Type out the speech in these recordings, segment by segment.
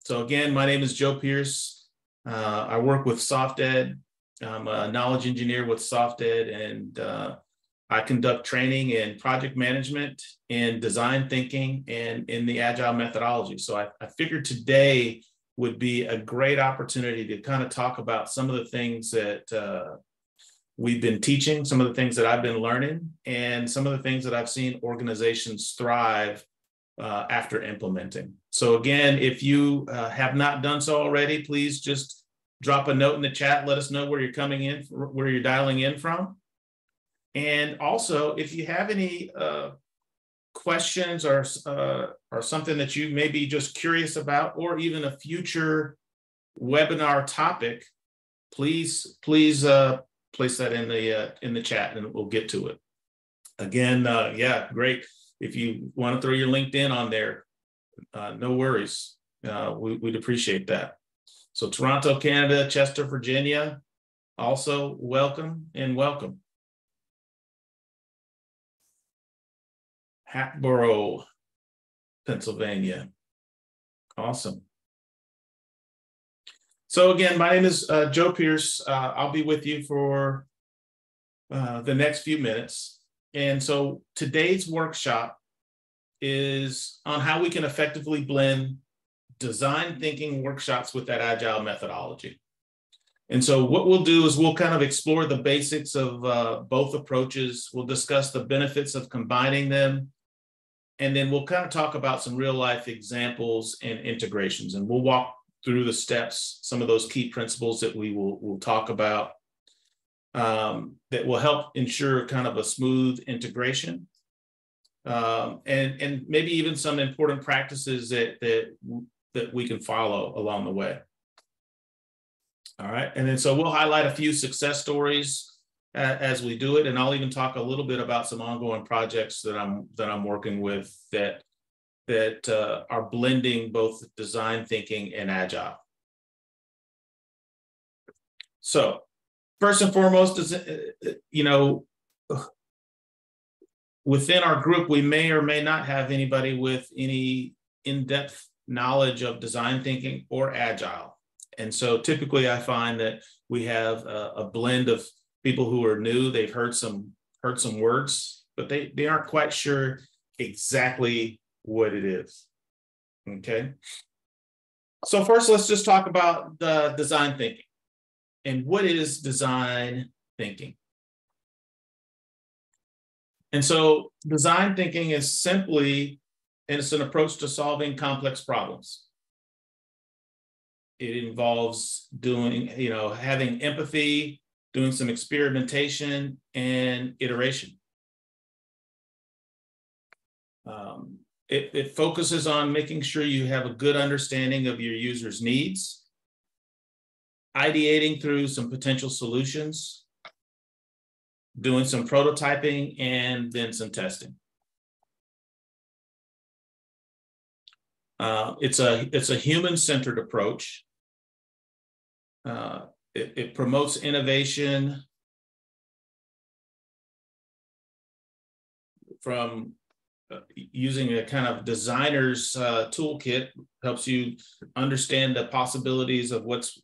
So again, my name is Joe Pierce. I work with SoftEd. I'm a knowledge engineer with SoftEd, and I conduct training in project management, in design thinking, and in the Agile methodology. So I figured today would be a great opportunity to kind of talk about some of the things that we've been teaching, some of the things that I've been learning, and some of the things that I've seen organizations thrive after implementing. So again, if you have not done so already, please just drop a note in the chat. Let us know where you're coming in, where you're dialing in from. And also, if you have any questions or something that you may be just curious about, or even a future webinar topic, please place that in the chat, and we'll get to it. Again, yeah, great. If you want to throw your LinkedIn on there, no worries. We'd appreciate that. So Toronto, Canada, Chester, Virginia, also welcome and welcome. Hatboro, Pennsylvania. Awesome. So again, my name is Joe Pierce. I'll be with you for the next few minutes. And so today's workshop is on how we can effectively blend design thinking workshops with that Agile methodology. And so what we'll do is we'll kind of explore the basics of both approaches. We'll discuss the benefits of combining them. And then we'll kind of talk about some real life examples and integrations. And we'll walk through the steps, some of those key principles that we'll talk about that will help ensure kind of a smooth integration. And maybe even some important practices that we can follow along the way. All right, and then so we'll highlight a few success stories as we do it, and I'll even talk a little bit about some ongoing projects that I'm working with that are blending both design thinking and Agile. So first and foremost, is within our group, we may or may not have anybody with any in-depth knowledge of design thinking or Agile. And so typically I find that we have a blend of people who are new. They've heard some words, but they aren't quite sure exactly what it is. Okay. So first, let's just talk about the design thinking. And what is design thinking? And so design thinking is simply, and it's an approach to solving complex problems. It involves having empathy, doing some experimentation and iteration. It focuses on making sure you have a good understanding of your user's needs, ideating through some potential solutions, doing some prototyping, and then some testing. It's a human-centered approach. It promotes innovation from using a kind of designer's toolkit, helps you understand the possibilities of what's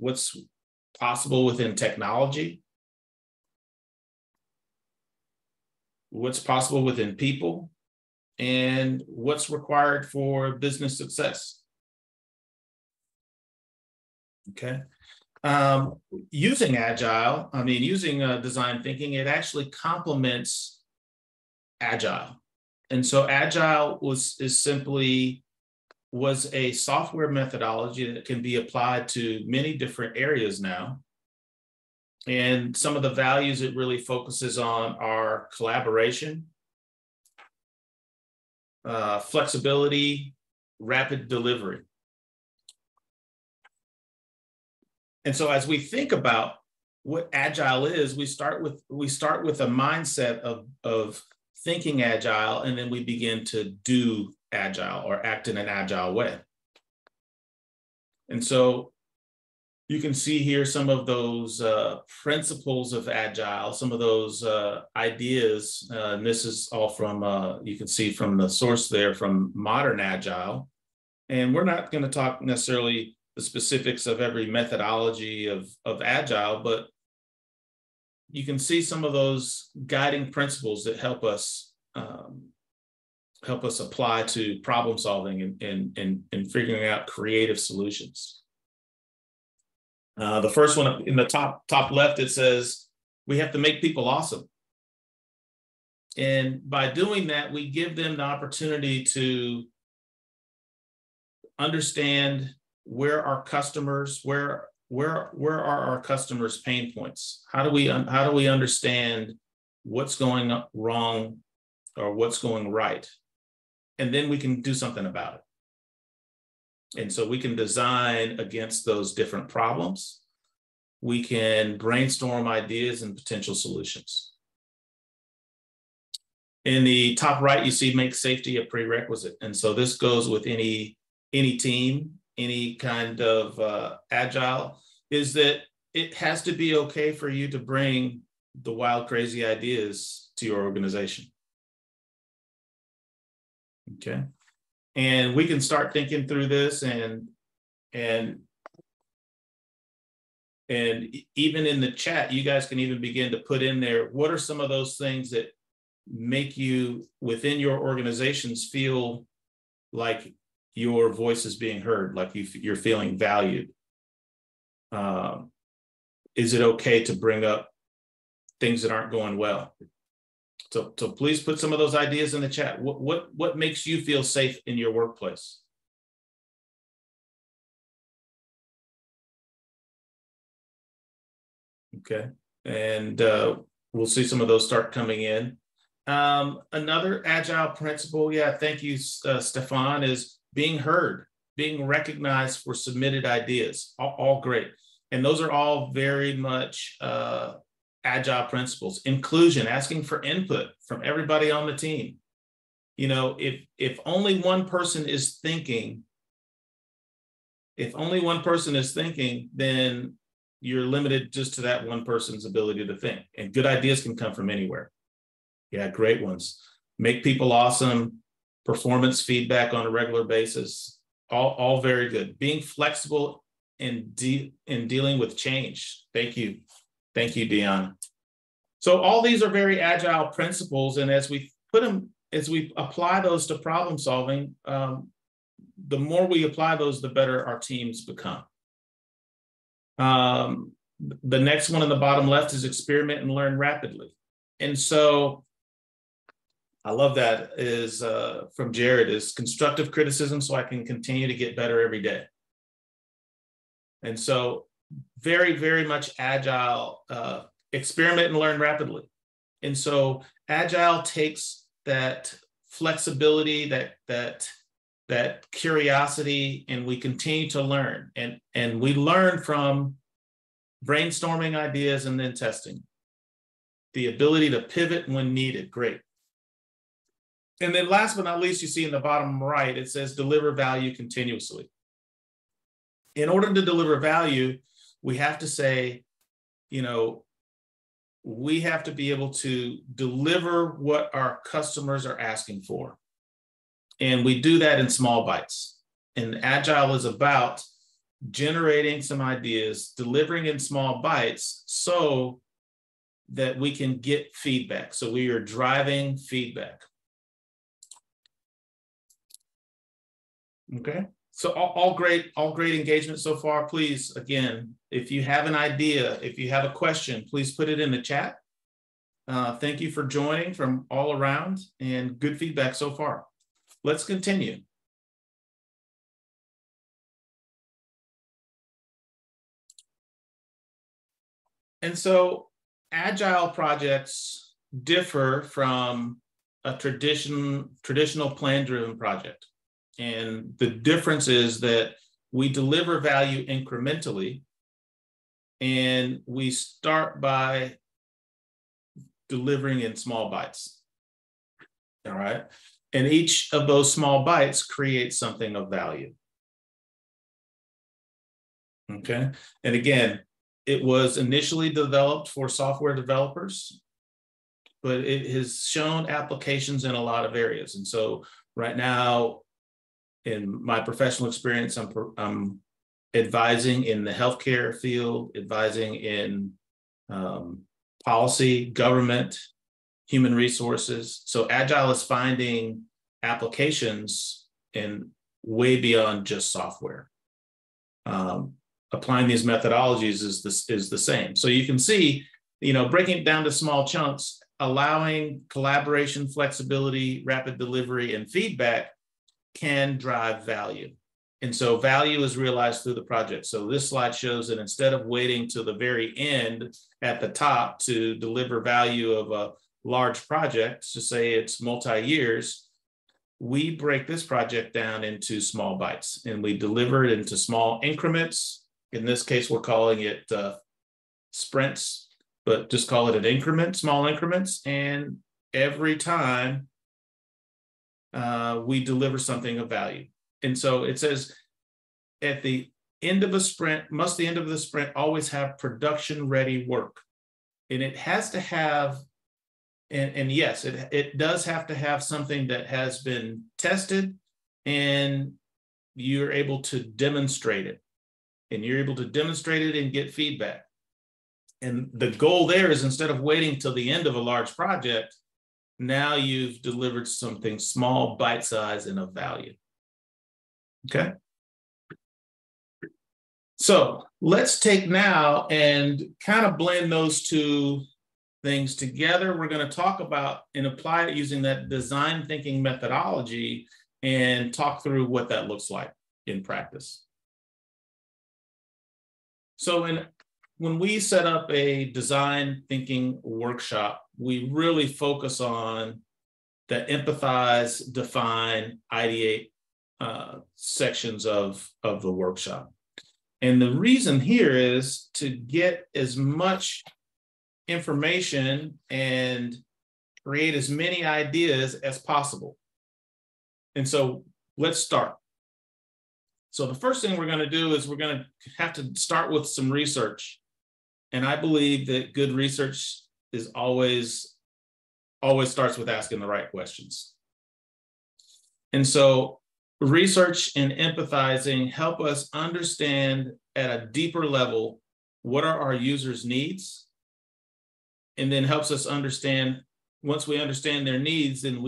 possible within technology, what's possible within people, and what's required for business success. Okay. Using Agile, using design thinking, it actually complements Agile. And so Agile was a software methodology that can be applied to many different areas now. And some of the values it really focuses on are collaboration, flexibility, rapid delivery. And so as we think about what Agile is, we start with a mindset of thinking Agile, and then we begin to do Agile or act in an Agile way. And so you can see here some of those principles of Agile, some of those ideas, and this is all from, you can see from the source there from Modern Agile. And we're not going to talk necessarily the specifics of every methodology of Agile, but you can see some of those guiding principles that help us apply to problem solving and figuring out creative solutions. The first one in the top left, it says, we have to make people awesome. And by doing that, we give them the opportunity to understand where our customers, where are our customers' pain points? How do we understand what's going wrong or what's going right? And then we can do something about it. And so we can design against those different problems. We can brainstorm ideas and potential solutions. In the top right, you see make safety a prerequisite. And so this goes with any team, any kind of Agile, is that it has to be okay for you to bring the wild, crazy ideas to your organization. Okay. And we can start thinking through this and even in the chat, you guys can even begin to put in there, what are some of those things that make you within your organizations feel like your voice is being heard, like you're feeling valued? Is it okay to bring up things that aren't going well? So please put some of those ideas in the chat. What makes you feel safe in your workplace? Okay, and we'll see some of those start coming in. Another Agile principle, yeah, thank you, Stefan, is being heard, being recognized for submitted ideas, all great. And those are all very much Agile principles. Inclusion, asking for input from everybody on the team. You know, if only one person is thinking, then you're limited just to that one person's ability to think. And good ideas can come from anywhere. Yeah, great ones. Make people awesome, performance feedback on a regular basis, all very good. Being flexible in dealing with change. Thank you, Dion. So all these are very Agile principles, and as we apply those to problem solving, the more we apply those, the better our teams become. The next one on the bottom left is experiment and learn rapidly. And so I love that, is from Jared, is constructive criticism so I can continue to get better every day. And so very, very much Agile, experiment and learn rapidly. And so Agile takes that flexibility, that curiosity, and we continue to learn. And we learn from brainstorming ideas and then testing. The ability to pivot when needed, great. And then last but not least, you see in the bottom right, it says deliver value continuously. In order to deliver value, we have to say, you know, we have to be able to deliver what our customers are asking for. And we do that in small bites. And Agile is about generating some ideas, delivering in small bites so that we can get feedback. So we are driving feedback. Okay, so all great engagement so far. Please, again, if you have an idea, if you have a question, please put it in the chat. Thank you for joining from all around, and good feedback so far. Let's continue. And so Agile projects differ from a traditional plan-driven project. And the difference is that we deliver value incrementally, and we start by delivering in small bites. All right. And each of those small bites creates something of value. Okay. And again, it was initially developed for software developers, but it has shown applications in a lot of areas. And so right now, in my professional experience, I'm advising in the healthcare field, advising in policy, government, human resources. So Agile is finding applications in way beyond just software. Applying these methodologies is the same. So you can see, breaking it down to small chunks, allowing collaboration, flexibility, rapid delivery, and feedback can drive value. And so value is realized through the project. So this slide shows that instead of waiting to the very end at the top to deliver value of a large project, to say it's multi-years, we break this project down into small bites and we deliver it into small increments. In this case, we're calling it sprints, but just call it an increment, small increments. And every time we deliver something of value. And so it says at the end of a sprint, must the end of the sprint always have production ready work? And it has to have, and yes, it does have to have something that has been tested and you're able to demonstrate it. And you're able to demonstrate it and get feedback. And the goal there is instead of waiting till the end of a large project, now you've delivered something small, bite-sized, and of value. Okay. So let's take now and kind of blend those two things together. We're going to talk about and apply it using that design thinking methodology and talk through what that looks like in practice. So when we set up a design thinking workshop, we really focus on the empathize, define, ideate sections of the workshop. And the reason here is to get as much information and create as many ideas as possible. And so let's start. So the first thing we're going to do is we're going to have to start with some research. And I believe that good research is always starts with asking the right questions. And so research and empathizing help us understand at a deeper level what are our users' needs, and then helps us understand, once we understand their needs, then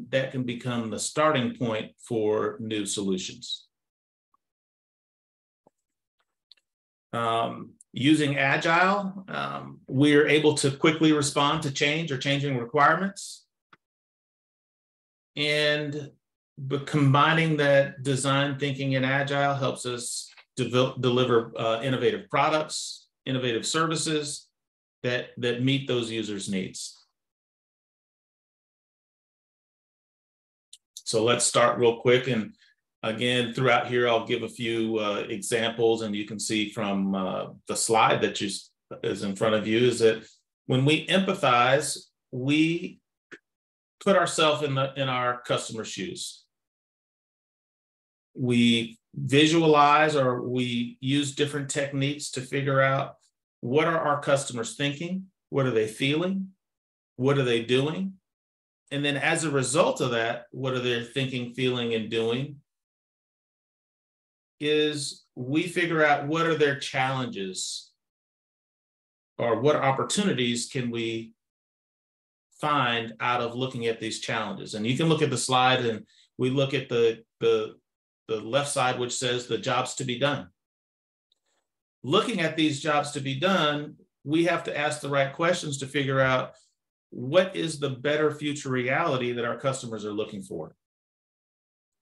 that can become the starting point for new solutions. Using Agile, we're able to quickly respond to change or changing requirements. But combining that design thinking in Agile helps us deliver innovative products, innovative services that meet those users' needs. So let's start real quick. And again, throughout here, I'll give a few examples, and you can see from the slide that is in front of you is that when we empathize, we put ourselves in our customer's shoes. We visualize or we use different techniques to figure out what are our customers thinking, what are they feeling, what are they doing, and then as a result of that, what are they thinking, feeling, and doing? Is we figure out what are their challenges or what opportunities can we find out of looking at these challenges. And you can look at the slide and we look at the left side, which says the jobs to be done. Looking at these jobs to be done, we have to ask the right questions to figure out what is the better future reality that our customers are looking for.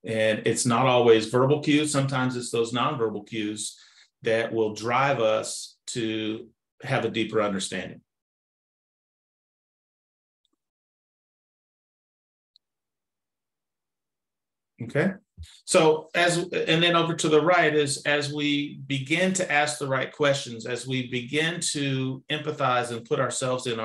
And it's not always verbal cues. Sometimes it's those nonverbal cues that will drive us to have a deeper understanding. Okay. So and then over to the right is as we begin to ask the right questions, as we begin to empathize and put ourselves in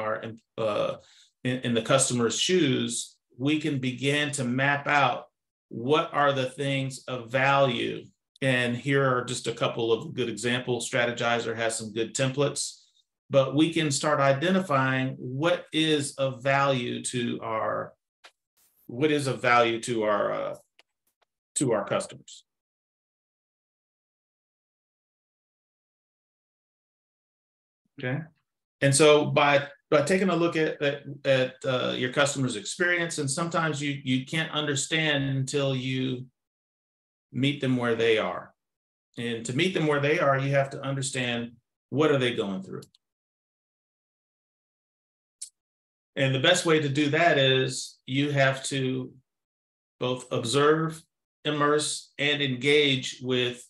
in the customer's shoes, we can begin to map out what are the things of value. And here are just a couple of good examples. Strategizer has some good templates, but we can start identifying what is of value to our to our customers. Okay. And so by taking a look at your customer's experience, and sometimes you can't understand until you meet them where they are. And to meet them where they are, you have to understand, what are they going through? And the best way to do that is you have to both observe, immerse, and engage with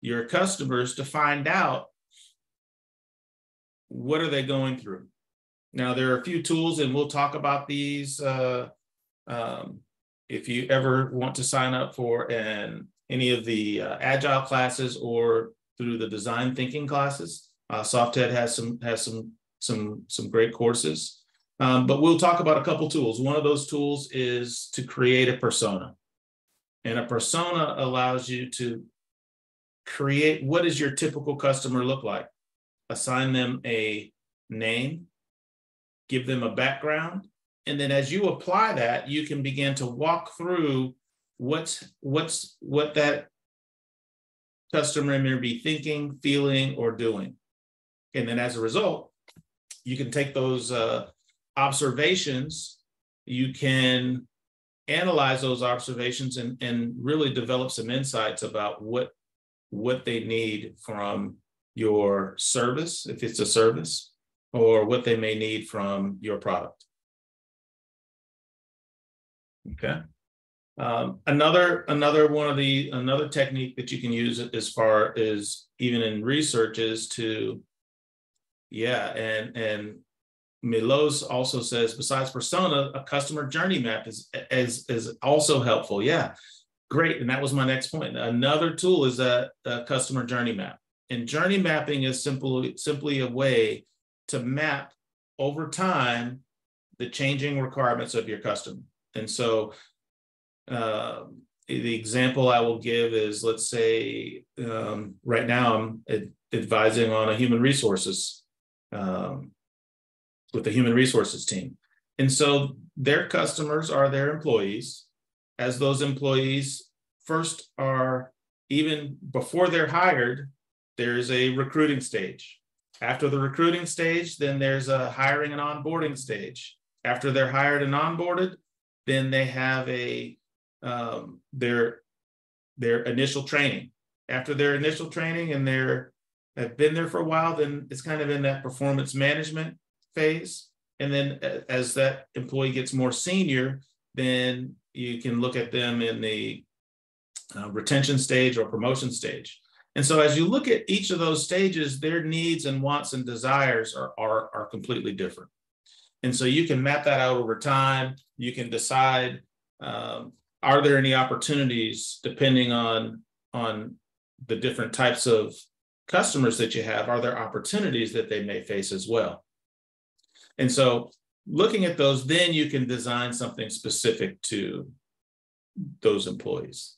your customers to find out, what are they going through? Now, there are a few tools, and we'll talk about these if you ever want to sign up for any of the Agile classes or through the design thinking classes. Softhead has some great courses. But we'll talk about a couple tools. One of those tools is to create a persona. And a persona allows you to create, what does your typical customer look like? Assign them a name, give them a background, and then as you apply that, you can begin to walk through what that customer may be thinking, feeling, or doing. And then as a result, you can take those observations, you can analyze those observations and really develop some insights about what they need from your service, if it's a service, or what they may need from your product. Okay. Another technique that you can use as far as even in research is to, and Milos also says, besides persona, a customer journey map is also helpful. Yeah, great. And that was my next point. Another tool is a customer journey map. And journey mapping is simply a way to map over time the changing requirements of your customer. And so the example I will give is, let's say right now I'm advising on a human resources with the human resources team. And so their customers are their employees. As those employees first are, even before they're hired, there's a recruiting stage. After the recruiting stage, then there's a hiring and onboarding stage. After they're hired and onboarded, then they have their initial training. After their initial training and have been there for a while, then it's kind of in that performance management phase. And then as that employee gets more senior, then you can look at them in the retention stage or promotion stage. And so as you look at each of those stages, their needs and wants and desires are completely different. And so you can map that out over time. You can decide, are there any opportunities, depending on the different types of customers that you have, are there opportunities that they may face as well? And so looking at those, then you can design something specific to those employees.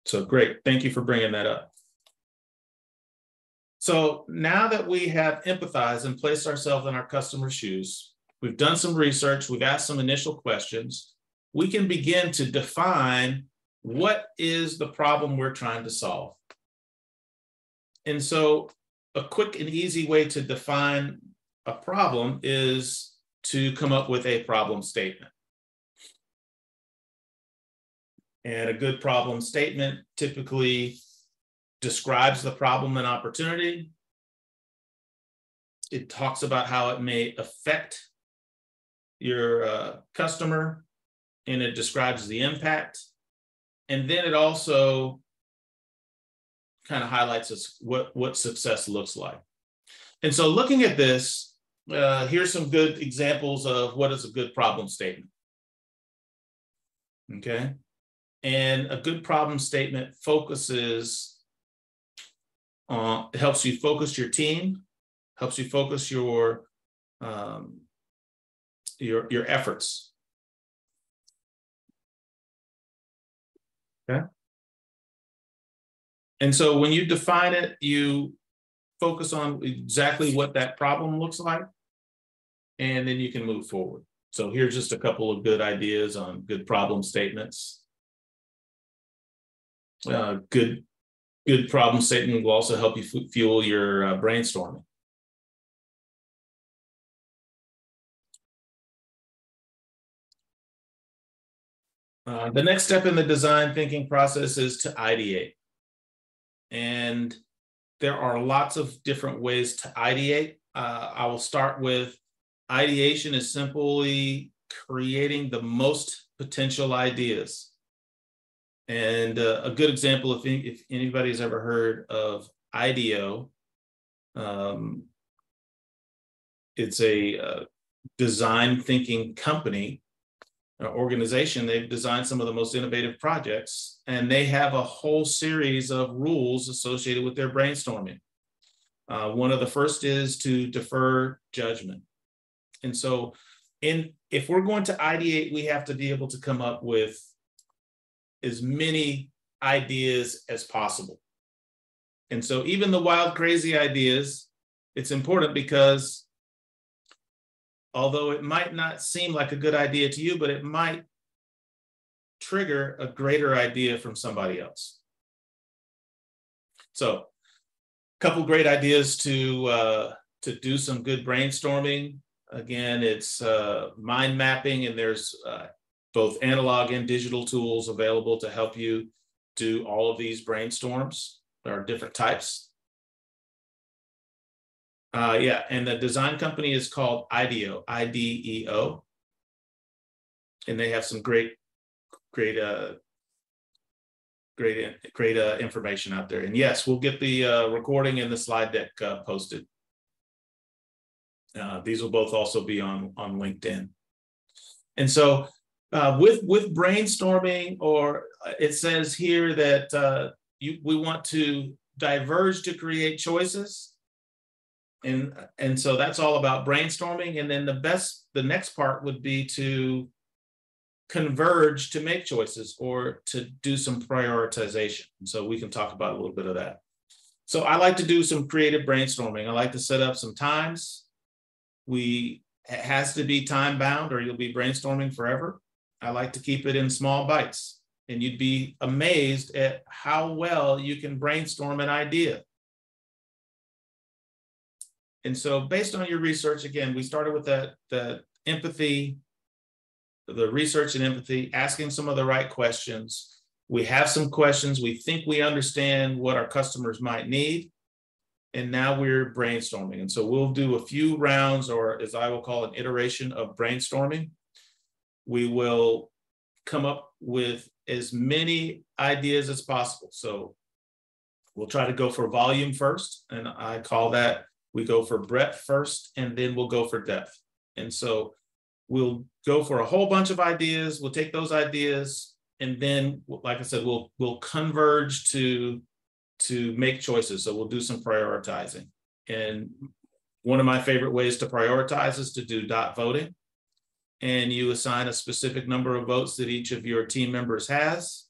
So great, thank you for bringing that up. So now that we have empathized and placed ourselves in our customer's shoes, we've done some research, we've asked some initial questions, we can begin to define what is the problem we're trying to solve. And so a quick and easy way to define a problem is to come up with a problem statement. And a good problem statement typically describes the problem and opportunity. It talks about how it may affect your customer, and it describes the impact. And then it also kind of highlights what success looks like. And so looking at this, here's some good examples of what is a good problem statement. Okay. And a good problem statement focuses on, helps you focus your team, helps you focus your efforts. Okay. And so when you define it, you focus on exactly what that problem looks like, and then you can move forward. So here's just a couple of good ideas on good problem statements. Good problem statement will also help you fuel your brainstorming. The next step in the design thinking process is to ideate. And there are lots of different ways to ideate. I will start with ideation is simply creating the most potential ideas. And a good example, if anybody's ever heard of Ideate, it's a design thinking company, organization. They've designed some of the most innovative projects, and they have a whole series of rules associated with their brainstorming. One of the first is to defer judgment. And so if we're going to ideate, we have to be able to come up with as many ideas as possible. And so even the wild, crazy ideas, it's important because although it might not seem like a good idea to you, but it might trigger a greater idea from somebody else. So a couple great ideas to do some good brainstorming. Again, it's mind mapping, and there's both analog and digital tools available to help you do all of these brainstorms. There are different types. Yeah, and the design company is called Ideo, I-D-E-O. And they have some great information out there. And yes, we'll get the recording and the slide deck posted. These will both also be on LinkedIn. And so with brainstorming, or it says here that we want to diverge to create choices. And so that's all about brainstorming. And then the next part would be to converge to make choices or to do some prioritization. And so we can talk about a little bit of that. So I like to do some creative brainstorming. I like to set up some times. It has to be time bound or you'll be brainstorming forever. I like to keep it in small bites, and you'd be amazed at how well you can brainstorm an idea. And so based on your research, again, we started with the empathy, the research and empathy, asking some of the right questions. We have some questions. We think we understand what our customers might need. And now we're brainstorming. And so we'll do a few rounds, or as I will call an iteration of brainstorming. We will come up with as many ideas as possible. So we'll try to go for volume first. And I call that, we go for breadth first, and then we'll go for depth. And so we'll go for a whole bunch of ideas. We'll take those ideas, and then, like I said, we'll converge to make choices. So we'll do some prioritizing. And one of my favorite ways to prioritize is to do dot voting. And you assign a specific number of votes that each of your team members has,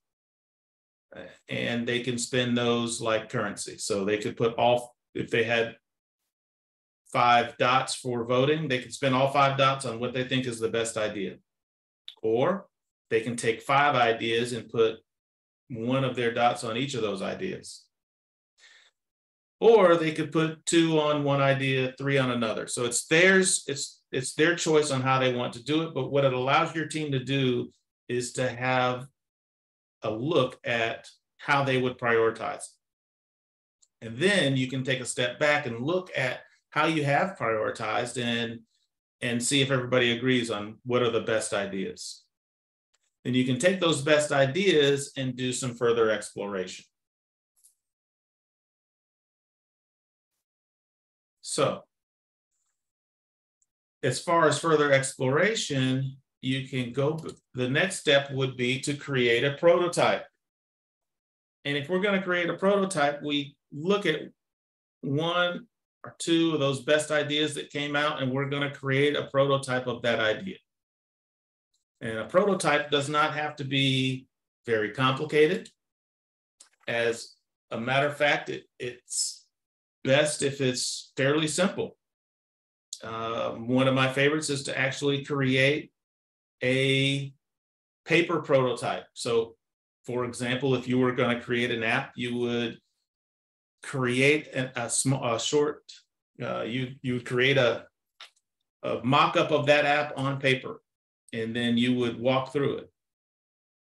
and they can spend those like currency. So they could put if they had 5 dots for voting, they could spend all 5 dots on what they think is the best idea. Or they can take 5 ideas and put 1 of their dots on each of those ideas. Or they could put 2 on one idea, 3 on another. So it's theirs, it's their choice on how they want to do it. But what it allows your team to do is to have a look at how they would prioritize. And then you can take a step back and look at how you have prioritized and see if everybody agrees on what are the best ideas. Then you can take those best ideas and do some further exploration. So as far as further exploration, you can go, the next step would be to create a prototype. And if we're going to create a prototype, we look at 1 or 2 of those best ideas that came out, and we're going to create a prototype of that idea. And a prototype does not have to be very complicated. As a matter of fact, it's best if it's fairly simple. One of my favorites is to actually create a paper prototype. So For example, if you were going to create an app, you would create you would create a mock-up of that app on paper, and then you would walk through it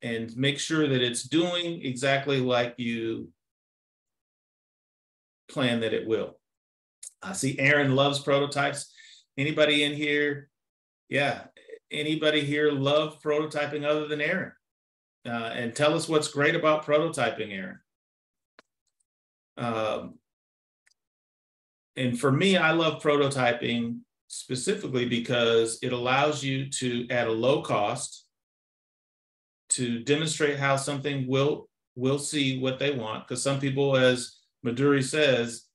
and make sure that it's doing exactly like you plan that it will. I see Aaron loves prototypes. Anybody in here? Yeah, anybody here love prototyping other than Aaron? And tell us what's great about prototyping, Aaron. And for me, I love prototyping specifically because it allows you to, at a low cost, to demonstrate how something will see what they want. Because some people, as Maduri says,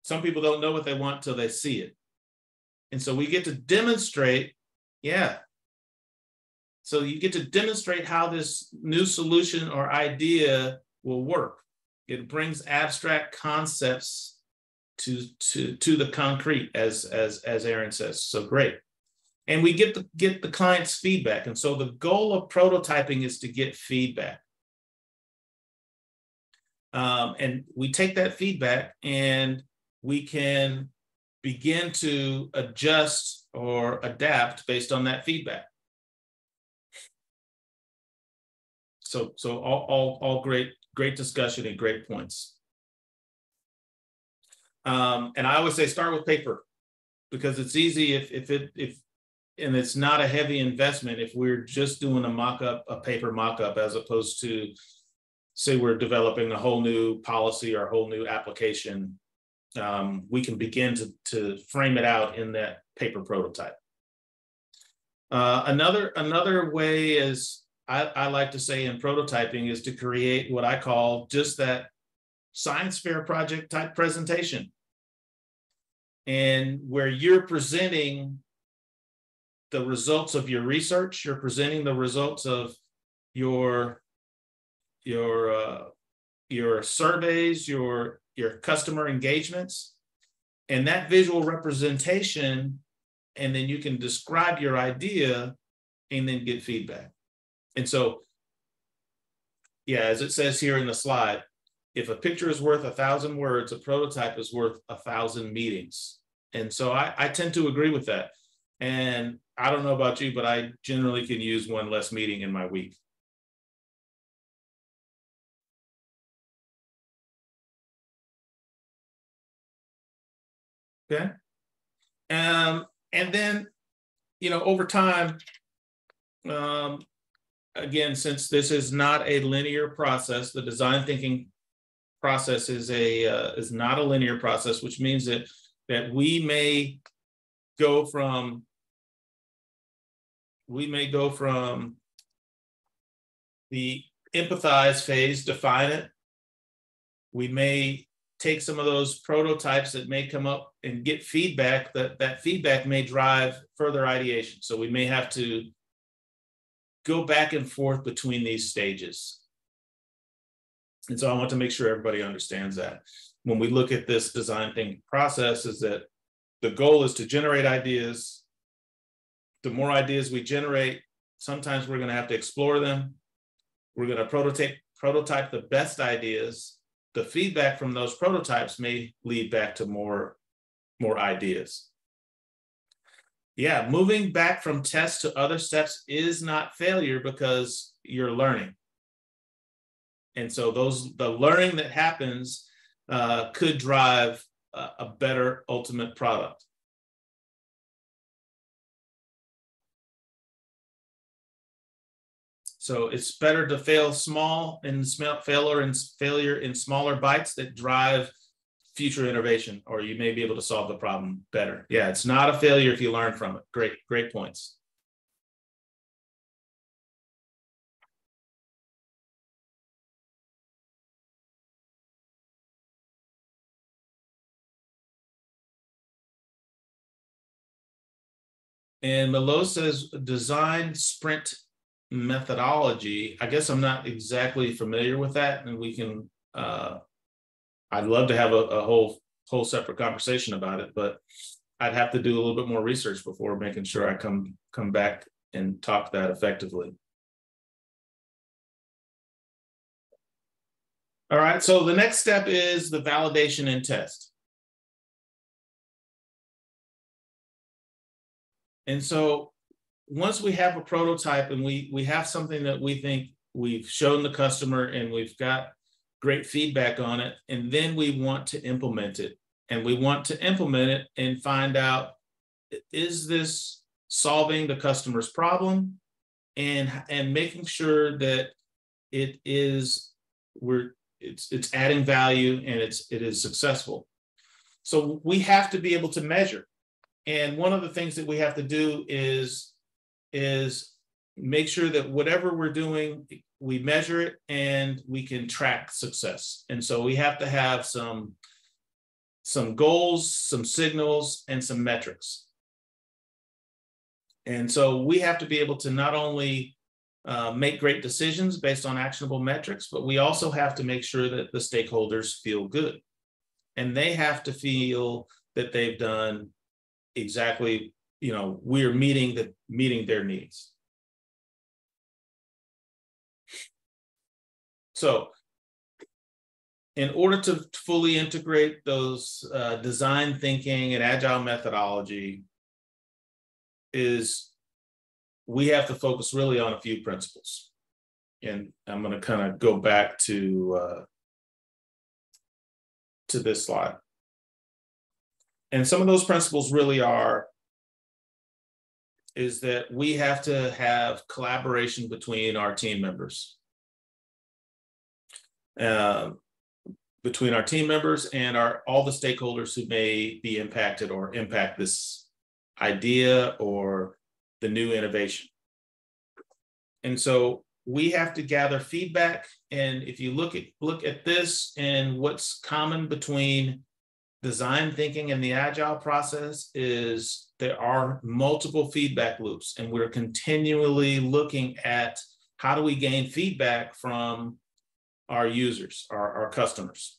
some people don't know what they want till they see it. And so we get to demonstrate, yeah. So you get to demonstrate how this new solution or idea will work. It brings abstract concepts to the concrete, as Aaron says. So great. And we get the client's feedback. And so the goal of prototyping is to get feedback. And we take that feedback and we can begin to adjust or adapt based on that feedback. So all great discussion and great points. And I always say start with paper, because it's easy and it's not a heavy investment if we're just doing a paper mock-up, as opposed to, say, we're developing a whole new policy or a whole new application. We can begin to frame it out in that paper prototype. Another way is, I like to say in prototyping, is to create what I call just that science fair project type presentation, and where you're presenting the results of your research, you're presenting the results of your surveys, your customer engagements, and that visual representation, and then you can describe your idea and then get feedback. And so, yeah, as it says here in the slide, if a picture is worth 1,000 words, a prototype is worth 1,000 meetings. And so I tend to agree with that. And I don't know about you, but I generally can use one less meeting in my week. Okay. And then, over time, again, since this is not a linear process, the design thinking process is not a linear process, which means that we may go from the empathize phase, define it. We may take some of those prototypes that may come up and get feedback, that feedback may drive further ideation. So we may have to go back and forth between these stages. And so I want to make sure everybody understands that. When we look at this design thinking process, is that the goal is to generate ideas. The more ideas we generate, sometimes we're going to have to explore them. We're going to prototype the best ideas. The feedback from those prototypes may lead back to more ideas. Yeah, moving back from tests to other steps is not failure, because you're learning. And so the learning that happens could drive a better ultimate product. So it's better to fail small and failure in smaller bites that drive future innovation, or you may be able to solve the problem better. Yeah, it's not a failure if you learn from it. Great points. And Malo says design sprint methodology. I guess I'm not exactly familiar with that, and we can, I'd love to have a whole separate conversation about it, but I'd have to do a little bit more research before making sure I come back and talk that effectively. All right, so the next step is the validation and test. And so once we have a prototype and we have something that we think we've shown the customer and we've got great feedback on it, and then we want to implement it. And we want to implement it and find out, is this solving the customer's problem? And making sure that it is, it's adding value and it is successful. So we have to be able to measure. And one of the things that we have to do is make sure that whatever we're doing, we measure it and we can track success. And so we have to have some goals, some signals, and some metrics. And so we have to be able to not only make great decisions based on actionable metrics, but we also have to make sure that the stakeholders feel good. And they have to feel that they've done exactly, we're meeting their needs. So in order to fully integrate those design thinking and agile methodology, we have to focus really on a few principles. And I'm going to kind of go back to this slide. And some of those principles really is that we have to have collaboration between our team members. Between our team members and all the stakeholders who may be impacted or impact this idea or the new innovation. And so we have to gather feedback. And if you look at this and what's common between design thinking and the agile process is there are multiple feedback loops, and we're continually looking at how do we gain feedback from our users, our customers.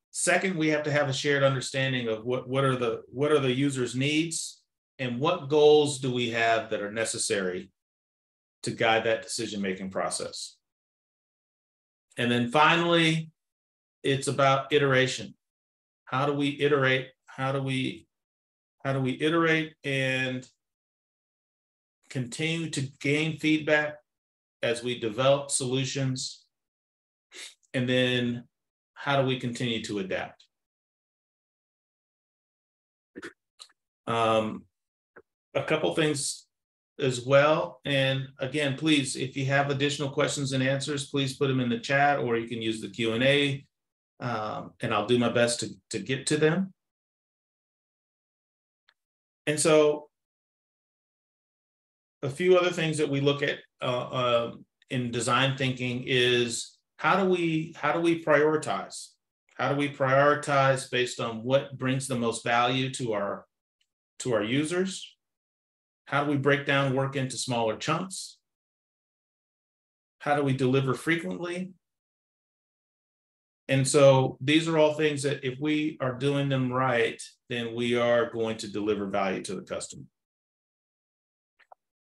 Second, we have to have a shared understanding of what are the users' needs and what goals do we have that are necessary to guide that decision-making process. And then finally, it's about iteration. How do we iterate? How do we iterate and continue to gain feedback as we develop solutions? And then how do we continue to adapt? A couple things as well. And again, please, if you have additional questions and answers, please put them in the chat, or you can use the Q&A, and I'll do my best to get to them. And so a few other things that we look at in design thinking is how do we prioritize? How do we prioritize based on what brings the most value to our users? How do we break down work into smaller chunks? How do we deliver frequently? And so these are all things that if we are doing them right, then we are going to deliver value to the customer.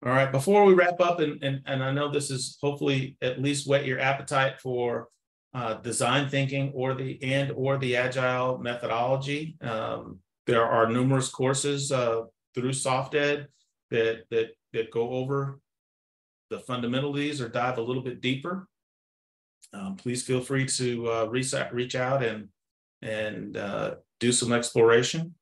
All right, before we wrap up, and I know this is hopefully at least whet your appetite for design thinking or the agile methodology. There are numerous courses through SoftEd that go over the fundamentals or dive a little bit deeper. Please feel free to reach out and do some exploration.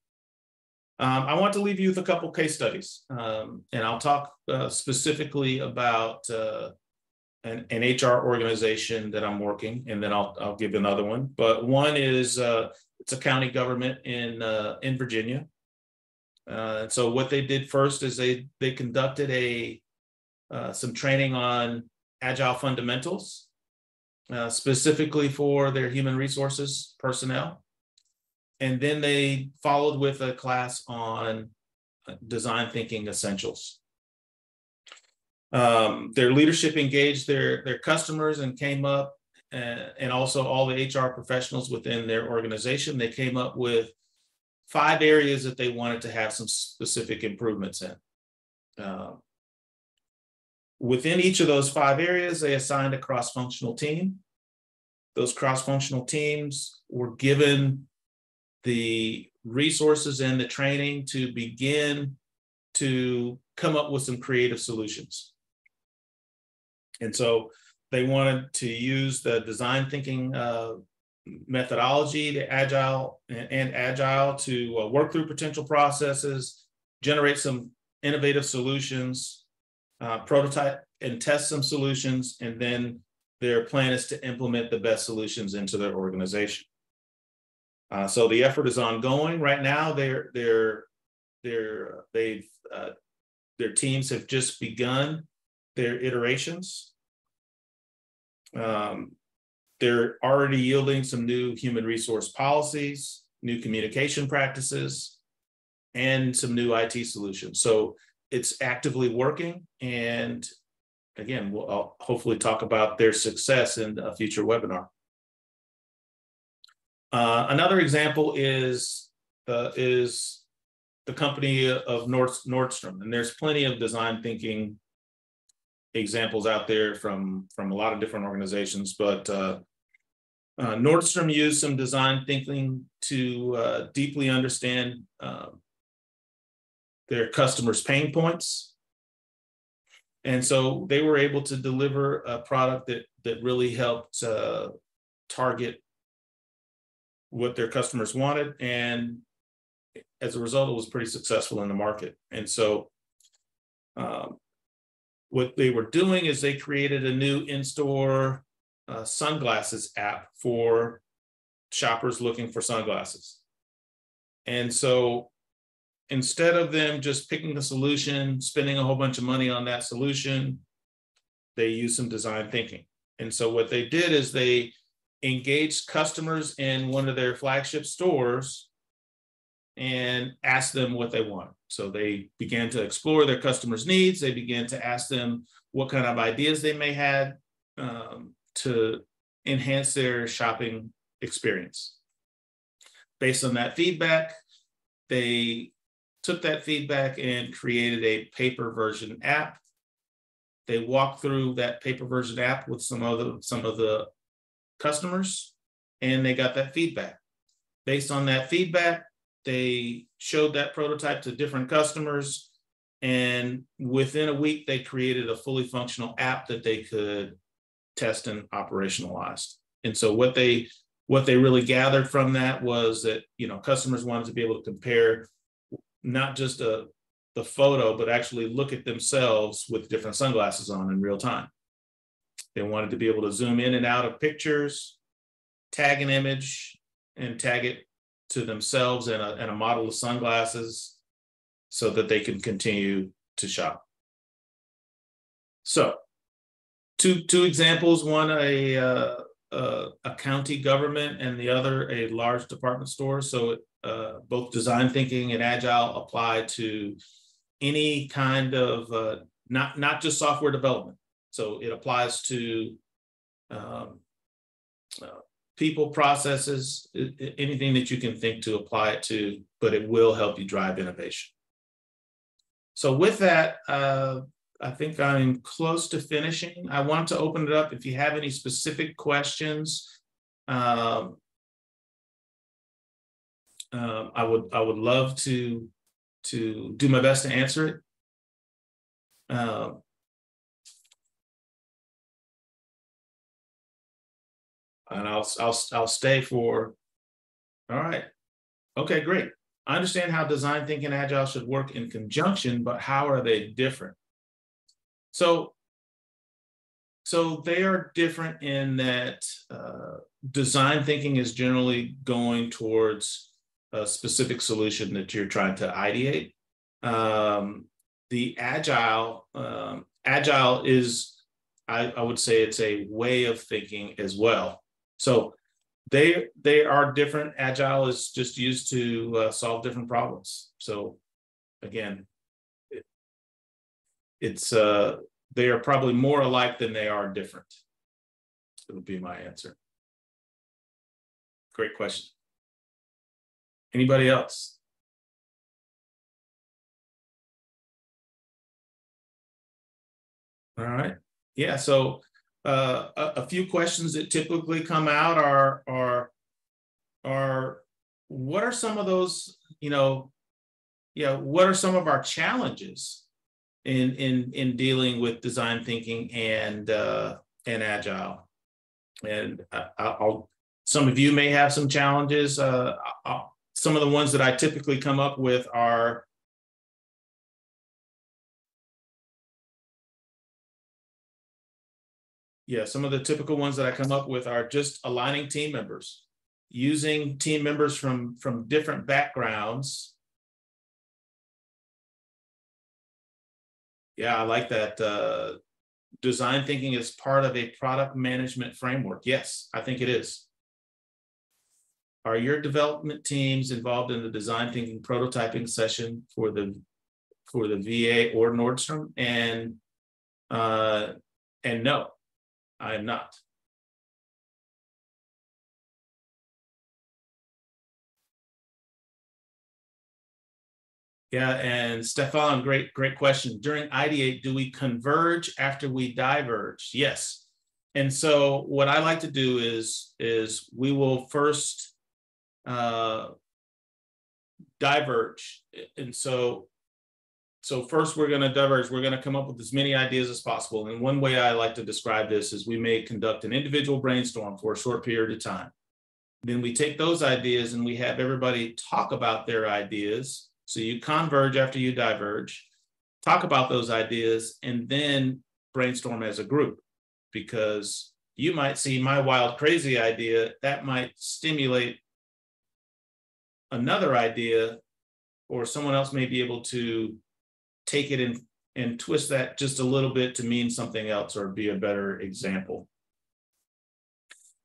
I want to leave you with a couple case studies, and I'll talk specifically about an HR organization that I'm working, and then I'll give another one. But one is it's a county government in Virginia. So what they did first is they conducted some training on agile fundamentals, specifically for their human resources personnel. And then they followed with a class on design thinking essentials. Their leadership engaged their customers and came up, and also all the HR professionals within their organization. They came up with 5 areas that they wanted to have some specific improvements in. Within each of those 5 areas, they assigned a cross-functional team those cross-functional teams were given the resources and the training to begin to come up with some creative solutions. And so they wanted to use the design thinking methodology, the Agile to work through potential processes, generate some innovative solutions, prototype and test some solutions, and then their plan is to implement the best solutions into their organization. So the effort is ongoing right now. Their teams have just begun their iterations. They're already yielding some new human resource policies, new communication practices, and some new IT solutions. So it's actively working. And again, I'll hopefully talk about their success in a future webinar. Another example is the company of Nordstrom, and there's plenty of design thinking examples out there from a lot of different organizations, but Nordstrom used some design thinking to deeply understand their customers' pain points. And so they were able to deliver a product that really helped target what their customers wanted. And as a result, it was pretty successful in the market. And so what they were doing is they created a new in-store sunglasses app for shoppers looking for sunglasses. And so instead of them just picking a solution, spending a whole bunch of money on that solution, they used some design thinking. And so what they did is they engaged customers in one of their flagship stores and asked them what they want. So they began to explore their customers' needs. They began to ask them what kind of ideas they may have to enhance their shopping experience. Based on that feedback, they took that feedback and created a paper version app. They walked through that paper version app with some of the customers, and they got that feedback. Based on that feedback, they showed that prototype to different customers, and within a week, they created a fully functional app that they could test and operationalize. And so what they really gathered from that was that, you know, customers wanted to be able to compare not just the photo, but actually look at themselves with different sunglasses on in real time. They wanted to be able to zoom in and out of pictures, tag an image, and tag it to themselves and a model of sunglasses so that they can continue to shop. So two examples, one a county government and the other a large department store. So both design thinking and Agile apply to any kind of, not just software development. So it applies to people, processes, anything that you can think to apply it to, but it will help you drive innovation. So with that, I think I'm close to finishing. I want to open it up if you have any specific questions. I would love to do my best to answer it. And I'll stay for, all right. Okay, great. I understand how design thinking and Agile should work in conjunction, but how are they different? So they are different in that design thinking is generally going towards a specific solution that you're trying to ideate. The Agile is, I would say it's a way of thinking as well. So they are different. Agile is just used to solve different problems. So again, they are probably more alike than they are different. It would be my answer. Great question. Anybody else? All right. Yeah, so A few questions that typically come out are what are some of those, what are some of our challenges in dealing with design thinking and Agile? And some of you may have some challenges. Some of the ones that I typically come up with are some of the typical ones that I come up with are just aligning team members, using team members from different backgrounds. Yeah, I like that. Design thinking is part of a product management framework. Yes, I think it is. Are your development teams involved in the design thinking prototyping session for the VA or Nordstrom? And no, I am not. Yeah, and Stefan, great question. During Ideate, do we converge after we diverge? Yes. And so what I like to do is we will first diverge. And so first we're going to diverge. We're going to come up with as many ideas as possible. And one way I like to describe this is we may conduct an individual brainstorm for a short period of time. Then we take those ideas and we have everybody talk about their ideas. So you converge after you diverge, talk about those ideas, and then brainstorm as a group, because you might see my wild, crazy idea that might stimulate another idea, or someone else may be able to take it and twist that just a little bit to mean something else or be a better example.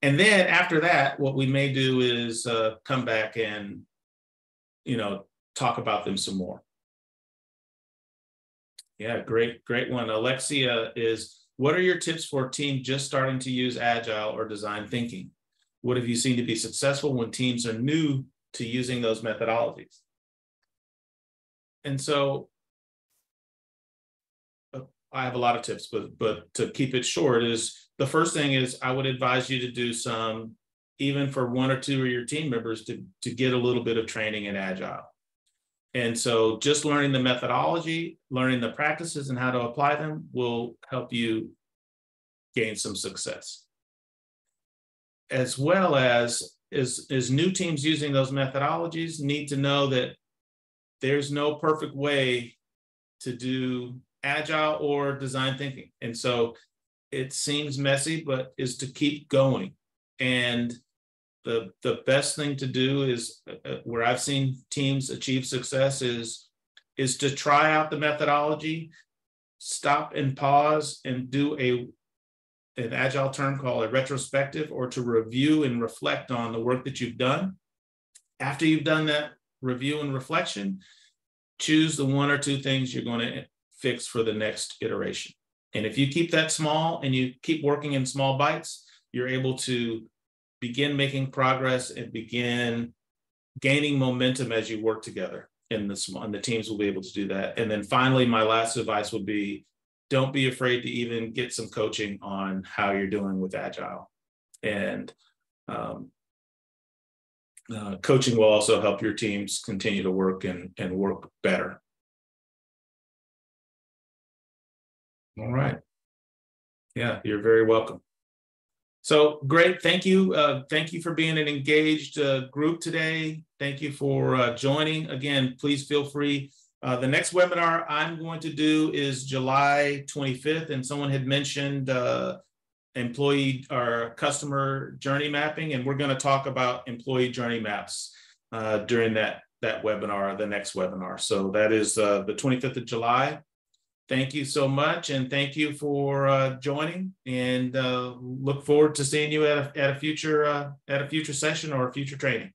And then after that, what we may do is come back and, talk about them some more. Yeah, great one. Alexia is, what are your tips for a team just starting to use Agile or design thinking? What have you seen to be successful when teams are new to using those methodologies? And so I have a lot of tips, but to keep it short, is the first thing is I would advise you to do some, even for one or two of your team members, to get a little bit of training in Agile. And so just learning the methodology, learning the practices and how to apply them will help you gain some success. As well as new teams using those methodologies need to know that there's no perfect way to do Agile or design thinking. And so it seems messy, but is to keep going. And the best thing to do is, where I've seen teams achieve success, is to try out the methodology, stop and pause and do an Agile term called a retrospective, or to review and reflect on the work that you've done. After you've done that review and reflection, choose the one or two things you're going to fix for the next iteration. And if you keep that small and you keep working in small bites, you're able to begin making progress and begin gaining momentum as you work together and the teams will be able to do that. And then finally, my last advice would be, don't be afraid to even get some coaching on how you're doing with Agile. And coaching will also help your teams continue to work and work better. All right. Yeah, you're very welcome. So great, thank you. Thank you for being an engaged group today. Thank you for joining. Again, please feel free. The next webinar I'm going to do is July 25th, and someone had mentioned employee or customer journey mapping, and we're going to talk about employee journey maps during that webinar, the next webinar. So that is the 25th of July. Thank you so much, and thank you for joining. And look forward to seeing you at a future session or a future training.